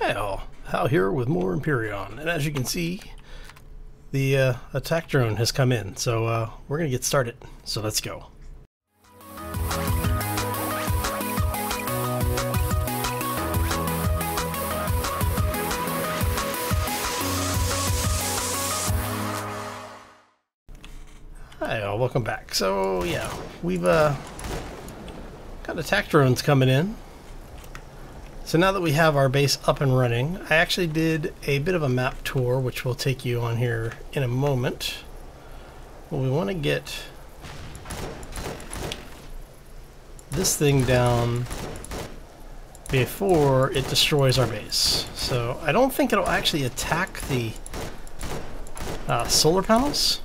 Hi all, Hal here with more Empyrion, and as you can see, the attack drone has come in, so we're gonna get started, so let's go. Hi all, welcome back. So yeah, we've got attack drones coming in. So now that we have our base up and running, I actually did a bit of a map tour, which we'll take you on here in a moment. Well, we want to get this thing down before it destroys our base. So I don't think it'll actually attack the solar panels.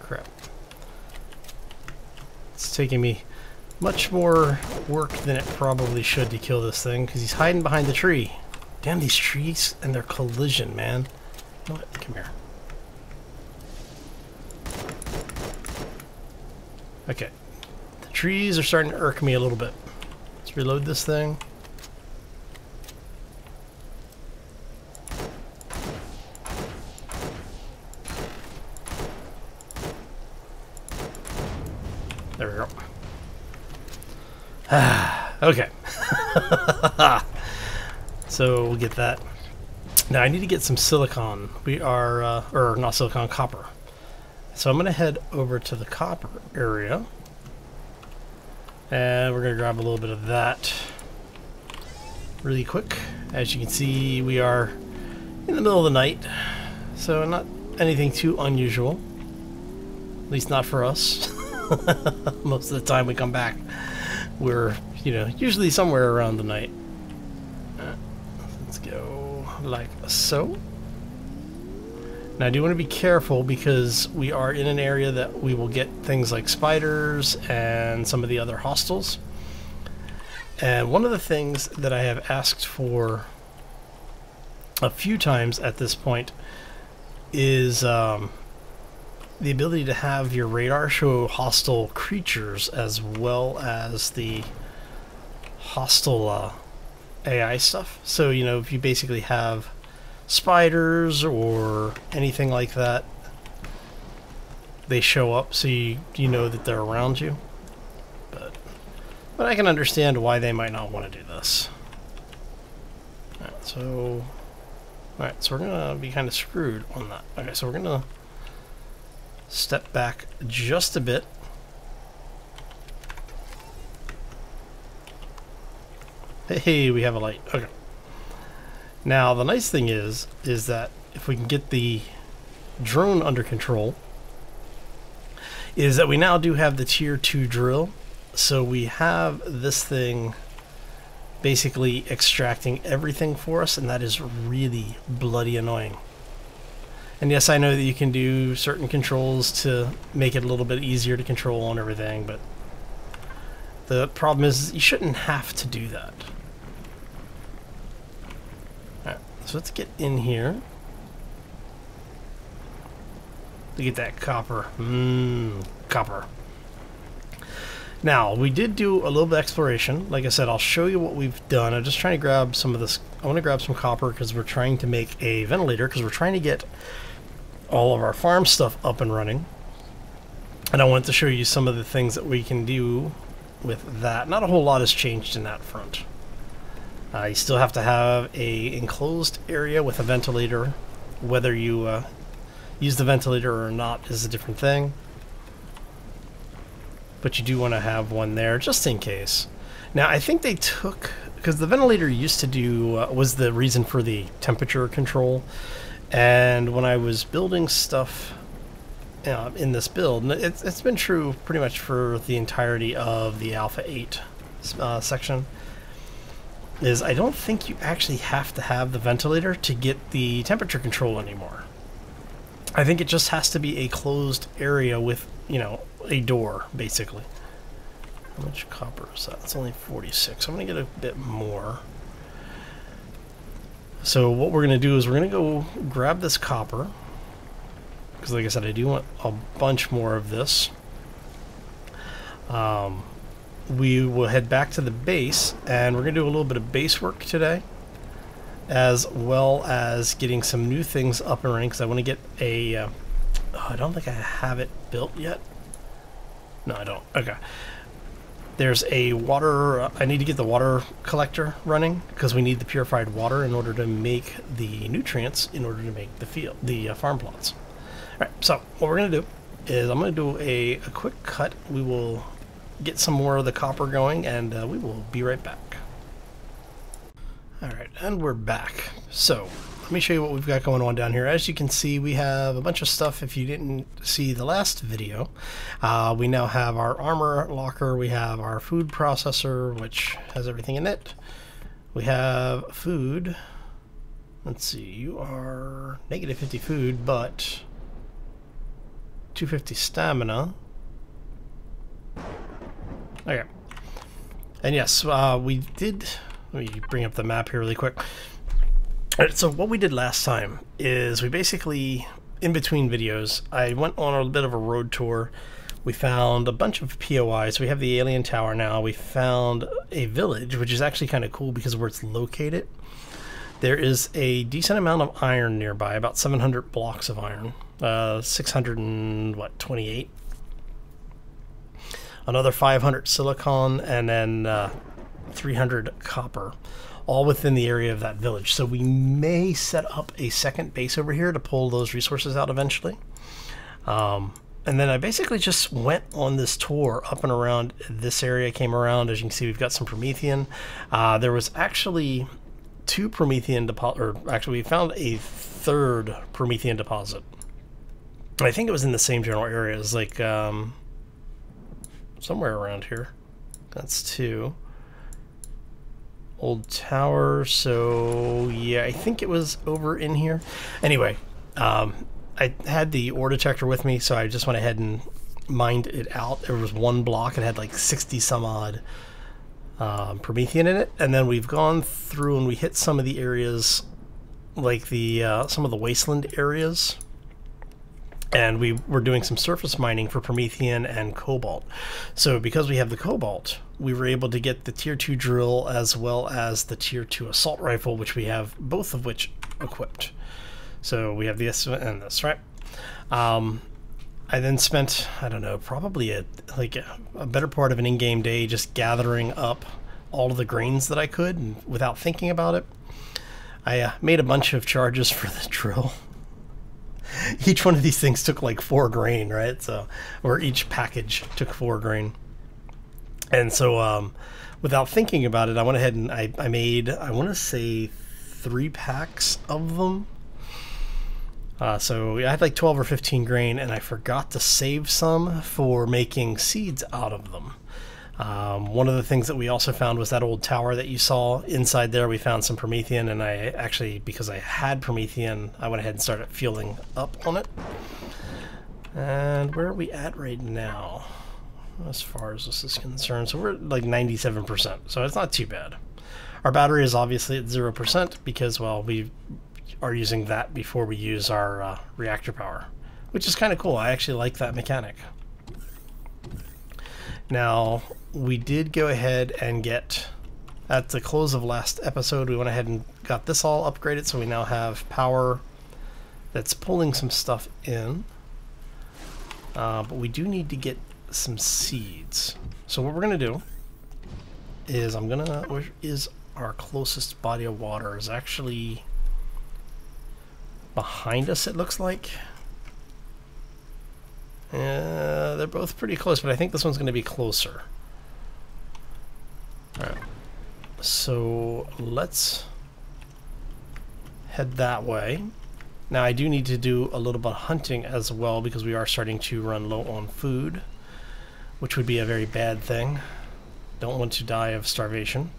Crap. It's taking me much more work than it probably should to kill this thing, because he's hiding behind the tree. Damn these trees and their collision, man. You know what? Come here. Okay. The trees are starting to irk me a little bit. Let's reload this thing. There we go. Okay. So we'll get that. Now I need to get some silicon. We are, or not silicon, copper. So I'm going to head over to the copper area. And we're going to grab a little bit of that really quick. As you can see, we are in the middle of the night. So not anything too unusual. At least not for us. Most of the time we come back, we're, usually somewhere around the night. Let's go like so. Now I do want to be careful because we are in an area that we will get things like spiders and some of the other hostiles. And one of the things that I have asked for a few times at this point is the ability to have your radar show hostile creatures as well as the hostile AI stuff. So, if you basically have spiders or anything like that, they show up so you know that they're around you. But I can understand why they might not want to do this. Alright, so we're going to be kind of screwed on that. Okay, so we're going to step back just a bit. Hey, we have a light. Okay. Now the nice thing is that if we can get the drone under control, is that we now do have the tier 2 drill. So we have this thing basically extracting everything for us, and that is really bloody annoying. And yes, I know that you can do certain controls to make it a little bit easier to control and everything, but the problem is you shouldn't have to do that. Alright, so let's get in here to get that copper. Copper. Now, we did do a little bit of exploration. Like I said, I'll show you what we've done. I'm just trying to grab some of this. I want to grab some copper because we're trying to make a ventilator, because we're trying to get all of our farm stuff up and running. And I want to show you some of the things that we can do with that. Not a whole lot has changed in that front. You still have to have a enclosed area with a ventilator. Whether you use the ventilator or not is a different thing. But you do want to have one there just in case. Now I think they took, because the ventilator used to do, was the reason for the temperature control. And when I was building stuff in this build, it's been true pretty much for the entirety of the Alpha 8 section, is I don't think you actually have to have the ventilator to get the temperature control anymore. I think it just has to be a closed area with, a door, basically. How much copper is that? It's only 46. I'm going to get a bit more. So what we're going to do is we're going to go grab this copper, because like I said, I do want a bunch more of this. we will head back to the base, and we're going to do a little bit of base work today, as well as getting some new things up and running, because I want to get a... oh, I don't think I have it built yet. No, I don't. Okay. There's a water... I need to get the water collector running, because we need the purified water in order to make the nutrients, in order to make the farm plots. Alright, so what we're going to do is I'm going to do a quick cut. We will get some more of the copper going, and we will be right back. Alright, and we're back. So, let me show you what we've got going on down here. As you can see, we have a bunch of stuff. If you didn't see the last video, we now have our armor locker, we have our food processor, which has everything in it. We have food. Let's see, you are negative 50 food, but 250 stamina. Okay. And yes, we did... Let me bring up the map here really quick. Alright, so what we did last time is we basically, in between videos, I went on a bit of a road tour. We found a bunch of POIs. We have the alien tower now. We found a village, which is actually kind of cool because of where it's located. There is a decent amount of iron nearby, about 700 blocks of iron. 628. Another 500 silicon, and then 300 copper, all within the area of that village. So we may set up a second base over here to pull those resources out eventually. And then I basically just went on this tour up and around this area. Came around, as you can see, we've got some Promethean. There was actually 2 Promethean deposit, or actually we found a 3rd Promethean deposit. I think it was in the same general area as like somewhere around here. That's 2. Old tower, so yeah, I think it was over in here. Anyway, I had the ore detector with me, so I just went ahead and mined it out. There was one block, it had like 60 some odd Promethean in it, and then we've gone through and we hit some of the areas, like the some of the wasteland areas, and we were doing some surface mining for Promethean and cobalt. So because we have the cobalt, we were able to get the tier 2 drill as well as the tier 2 assault rifle, which we have both of which equipped. So we have this and this, right? I then spent, I don't know, probably a better part of an in-game day just gathering up all of the grains that I could, and without thinking about it. I made a bunch of charges for the drill. Each one of these things took like 4 grain, right? So, or each package took 4 grain. And so, without thinking about it, I went ahead and I made, I want to say 3 packs of them. So I had like 12 or 15 grain, and I forgot to save some for making seeds out of them. One of the things that we also found was that old tower that you saw. Inside there we found some Promethean, and I actually, because I had Promethean, I went ahead and started fueling up on it. And where are we at right now as far as this is concerned? So we're at like 97%, so it's not too bad. Our battery is obviously at 0% because, well, we are using that before we use our reactor power, which is kind of cool. I actually like that mechanic. Now, we did go ahead and get, at the close of last episode, we went ahead and got this all upgraded, so we now have power that's pulling some stuff in. But we do need to get some seeds. So what we're going to do is where is our closest body of water? Is actually behind us, it looks like. They're both pretty close, but I think this one's going to be closer. Alright, so let's head that way. Now I do need to do a little bit of hunting as well, because we are starting to run low on food, which would be a very bad thing. Don't want to die of starvation.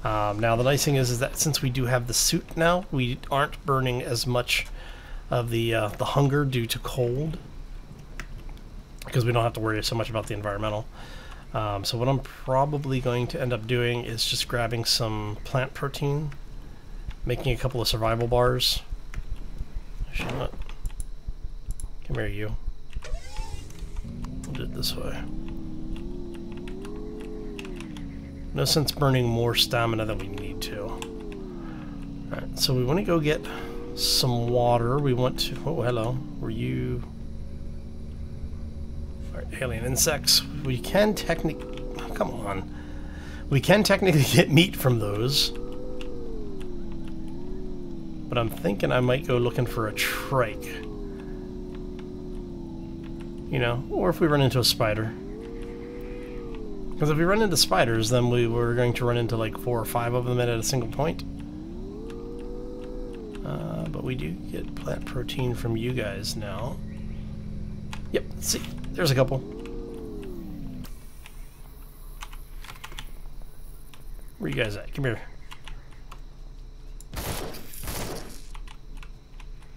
Now the nice thing is that since we do have the suit now, we aren't burning as much of the hunger due to cold, because we don't have to worry so much about the environmental. So what I'm probably going to end up doing is just grabbing some plant protein, making a couple of survival bars. Actually not. Come here, you. We'll do it this way. No sense burning more stamina than we need to. Alright, so we want to go get some water. We want to... Oh, hello. Were you... Alright, alien insects. We can technically... Oh, come on. We can technically get meat from those. But I'm thinking I might go looking for a trike. You know, or if we run into a spider. Because if we run into spiders, then we're going to run into like 4 or 5 of them at a single point. But we do get plant protein from you guys now. Yep, let's see. There's a couple. Where you guys at? Come here.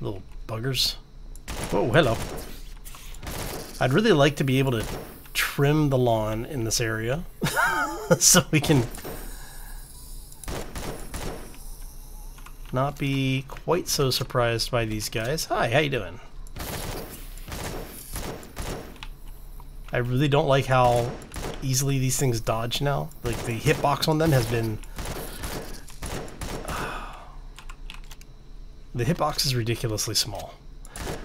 Little buggers. Whoa, hello. I'd really like to be able to trim the lawn in this area so we can not be quite so surprised by these guys. Hi, how you doing? I really don't like how easily these things dodge now. Like, the hitbox on them has been... the hitbox is ridiculously small.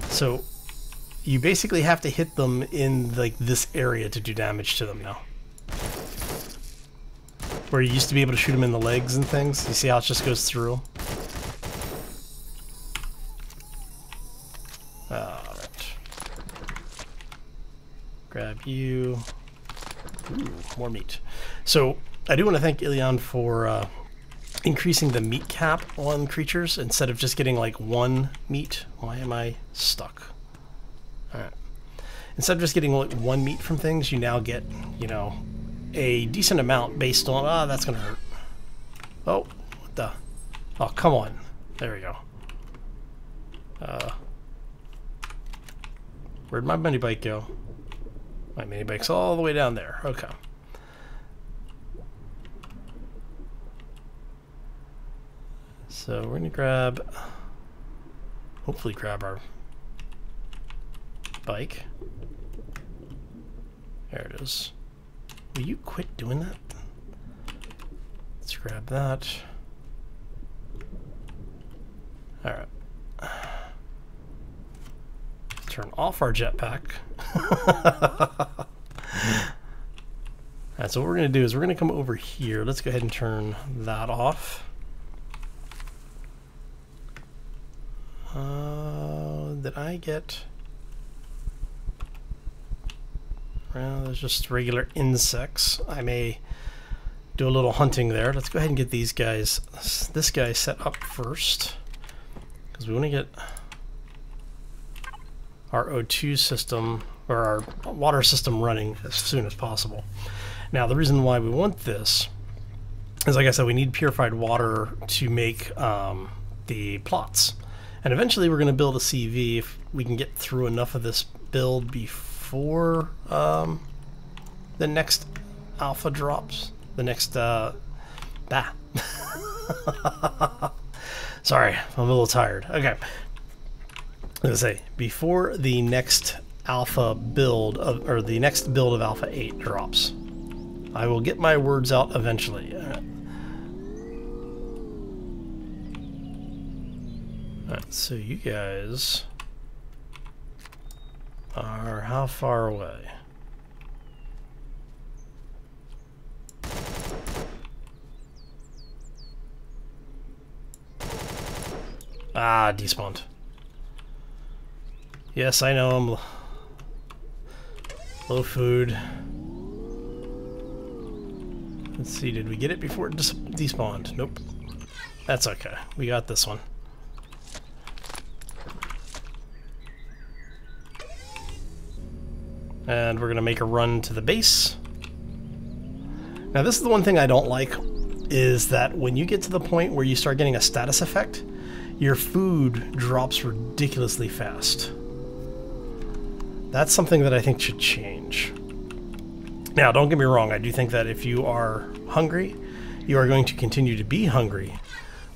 So you basically have to hit them in like this area to do damage to them now. Where you used to be able to shoot them in the legs and things. You see how it just goes through? Alright. Grab you. Ooh, more meat. So I do want to thank Ilion for increasing the meat cap on creatures instead of just getting like 1 meat. Why am I stuck? Alright. Instead of just getting like 1 meat from things, you now get, you know, a decent amount based on... Ah, that's gonna hurt. Oh, what the... Oh, come on. There we go. Where'd my mini bike go? My mini bike's all the way down there. Okay. So we're gonna grab... Hopefully grab our bike. There it is. Will you quit doing that? Let's grab that. Alright. Turn off our jetpack. Alright, so what we're going to do is we're going to come over here. Let's go ahead and turn that off. Did I get... Well, there's just regular insects. I may do a little hunting there. Let's go ahead and get these guys, this guy set up first. Because we want to get our O2 system, or our water system running as soon as possible. Now, the reason why we want this is, like I said, we need purified water to make the plots. And eventually we're going to build a CV if we can get through enough of this build before the next alpha drops. The next, Sorry, I'm a little tired. Okay. Let's say, before the next alpha build, or the next build of Alpha 8 drops. I will get my words out eventually. Alright, so you guys are how far away? Ah, despawned. Yes, I know I'm low food. Let's see, did we get it before it despawned? Nope. That's okay. We got this one. And we're going to make a run to the base. Now, this is the one thing I don't like, is that when you get to the point where you start getting a status effect, your food drops ridiculously fast. That's something that I think should change. Now, don't get me wrong, I do think that if you are hungry, you are going to continue to be hungry,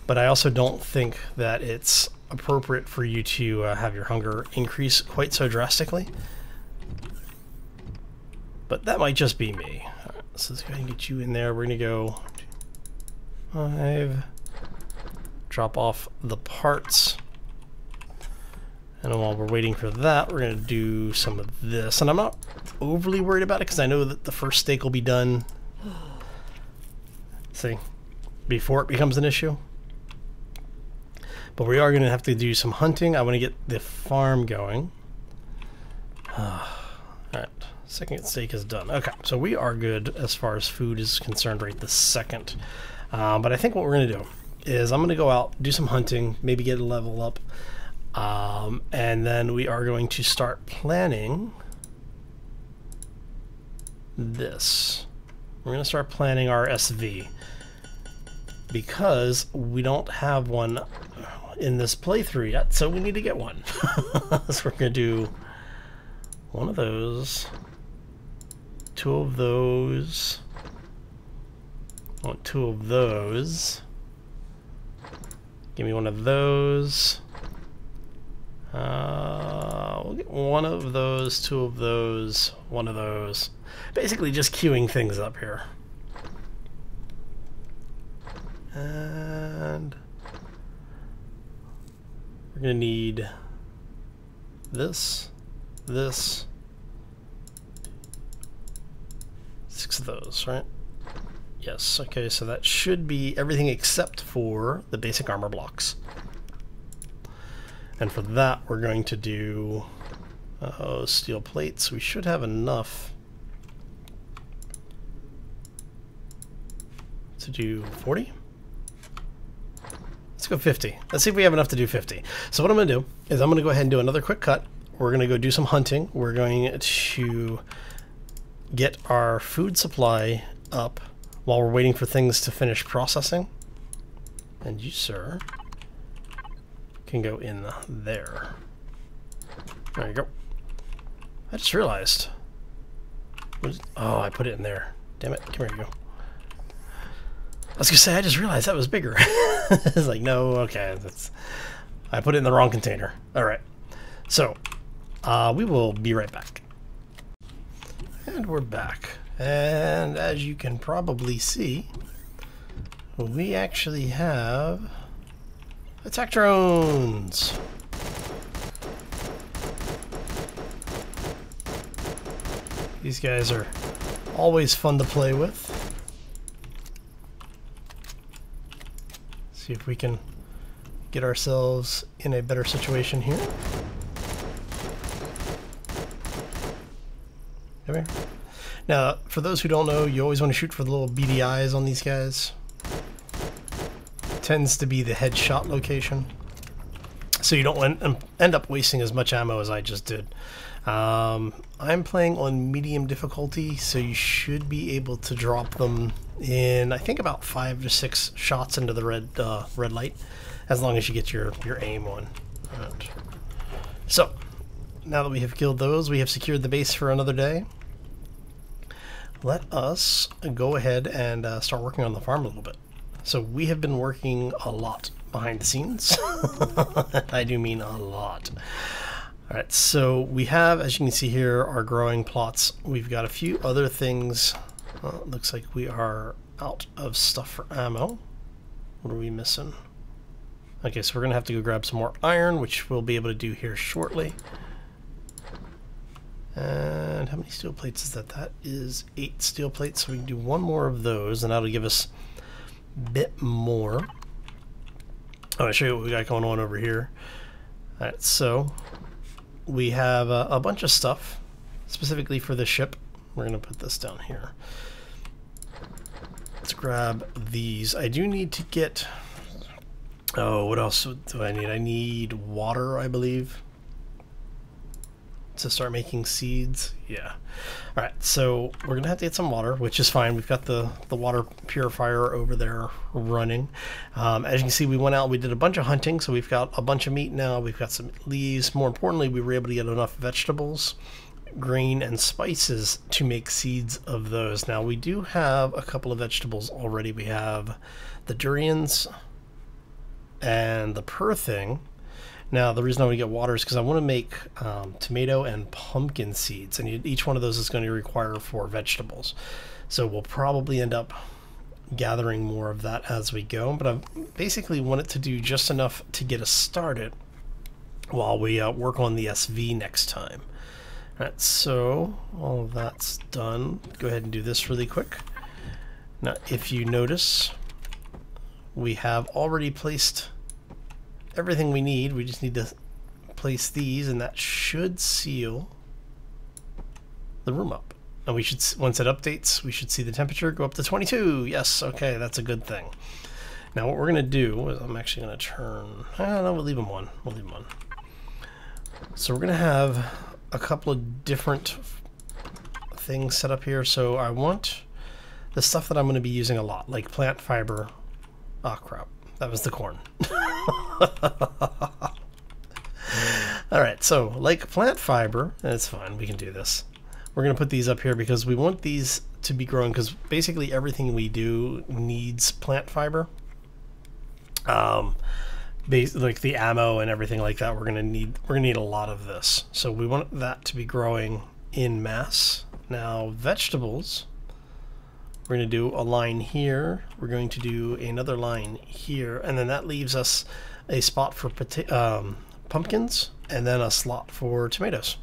but I also don't think that it's appropriate for you to have your hunger increase quite so drastically. But that might just be me. So let's go ahead and get you in there. We're going to go 5. Drop off the parts. And while we're waiting for that, we're going to do some of this. And I'm not overly worried about it because I know that the first stake will be done, see, before it becomes an issue. But we are going to have to do some hunting. I want to get the farm going. Alright, second stake is done. Okay, so we are good as far as food is concerned right this second. But I think what we're going to do is I'm going to go out, do some hunting, maybe get a level up. And then we are going to start planning this. We're going to start planning our SV because we don't have one in this playthrough yet, so we need to get one. So we're going to do one of those, 2 of those, I want 2 of those, give me 1 of those. We'll get 1 of those, 2 of those, 1 of those. Basically just queuing things up here. And we're going to need this, 6 of those, right? Yes, okay, so that should be everything except for the basic armor blocks. And for that, we're going to do steel plates. We should have enough to do 40. Let's go 50. Let's see if we have enough to do 50. So what I'm going to do is I'm going to go ahead and do another quick cut. We're going to go do some hunting. We're going to get our food supply up while we're waiting for things to finish processing. And you, sir, can go in there. There you go. I just realized. Oh, I put it in there. Damn it. Come here you go. I was gonna say, I just realized that was bigger. It's like, no, okay. I put it in the wrong container. Alright. So, we will be right back. And we're back. And as you can probably see, we actually have attack drones. These guys are always fun to play with. See if we can get ourselves in a better situation here. Come here. Now, for those who don't know, you always want to shoot for the little beady eyes on these guys. Tends to be the headshot location, so you don't end up wasting as much ammo as I just did. I'm playing on medium difficulty, so you should be able to drop them in, I think, about 5 to 6 shots into the red light, as long as you get your aim on. Right. So now that we have killed those, we have secured the base for another day. Let us go ahead and start working on the farm a little bit. So we have been working a lot behind the scenes. I do mean a lot. Alright, so we have, as you can see here, our growing plots. We've got a few other things. Looks like we are out of stuff for ammo. What are we missing? Okay, so we're going to have to go grab some more iron, which we'll be able to do here shortly. And how many steel plates is that? That is 8 steel plates, so we can do 1 more of those, and that'll give us bit more. I'll show you what we got going on over here. Alright, so we have a bunch of stuff specifically for the ship. We're going to put this down here. Let's grab these. I do need to get... Oh, what else do I need? I need water, I believe, to start making seeds. Yeah. Alright, so we're gonna have to get some water, which is fine. We've got the water purifier over there running. As you can see, we went out, we did a bunch of hunting, so we've got a bunch of meat now, we've got some leaves. More importantly, we were able to get enough vegetables, grain, and spices to make seeds of those. Now, we do have a couple of vegetables already. We have the durians and the perthing. Now, the reason I want to get water is because I want to make tomato and pumpkin seeds, and each one of those is going to require 4 vegetables. So we'll probably end up gathering more of that as we go, but I basically want it to do just enough to get us started while we work on the SV next time. Alright, so all of that's done. Go ahead and do this really quick. Now, if you notice, we have already placed everything we need. We just need to place these, and that should seal the room up. And we should, once it updates, we should see the temperature go up to 22. Yes, okay, that's a good thing. Now, what we're going to do is I'm actually going to turn... no, we'll leave them on. We'll leave them on. So we're going to have a couple of different things set up here. So I want the stuff that I'm going to be using a lot, like plant fiber. Oh crap, that was the corn. Alright, so like plant fiber, that's fine, we can do this. We're going to put these up here because we want these to be growing, because basically everything we do needs plant fiber. Like the ammo and everything like that, we're gonna need a lot of this. So we want that to be growing in mass. Now vegetables, we're gonna do a line here. We're going to do another line here, and then that leaves us a spot for pumpkins, and then a slot for tomatoes.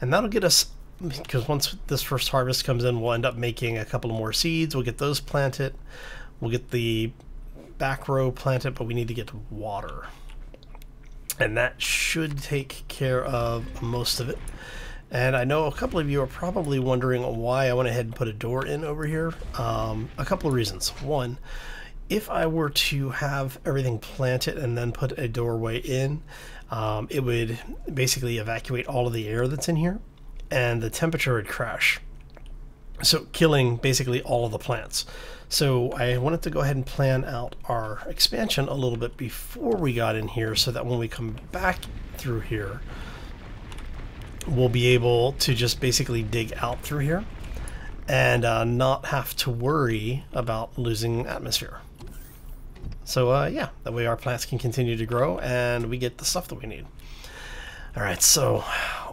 And that'll get us, because once this first harvest comes in, we'll end up making a couple of more seeds. We'll get those planted. We'll get the back row planted, but we need to get water, and that should take care of most of it. And I know a couple of you are probably wondering why I went ahead and put a door in over here. A couple of reasons. One, if I were to have everything planted and then put a doorway in, it would basically evacuate all of the air that's in here, and the temperature would crash, so killing basically all of the plants. So I wanted to go ahead and plan out our expansion a little bit before we got in here, so that when we come back through here, we'll be able to just basically dig out through here and not have to worry about losing atmosphere. So yeah, that way our plants can continue to grow and we get the stuff that we need. Alright, so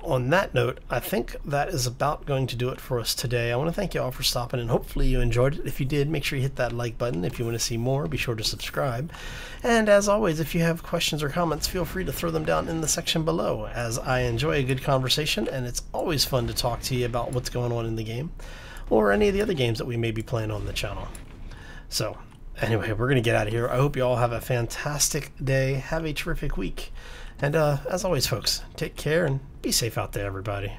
on that note, I think that is about going to do it for us today. I want to thank you all for stopping, and hopefully you enjoyed it. If you did, make sure you hit that like button. If you want to see more, be sure to subscribe. And as always, if you have questions or comments, feel free to throw them down in the section below, as I enjoy a good conversation, and it's always fun to talk to you about what's going on in the game, or any of the other games that we may be playing on the channel. So, anyway, we're going to get out of here. I hope you all have a fantastic day. Have a terrific week. And as always, folks, take care and be safe out there, everybody.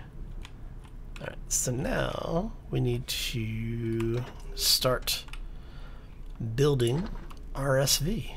Alright, so now we need to start building our SV.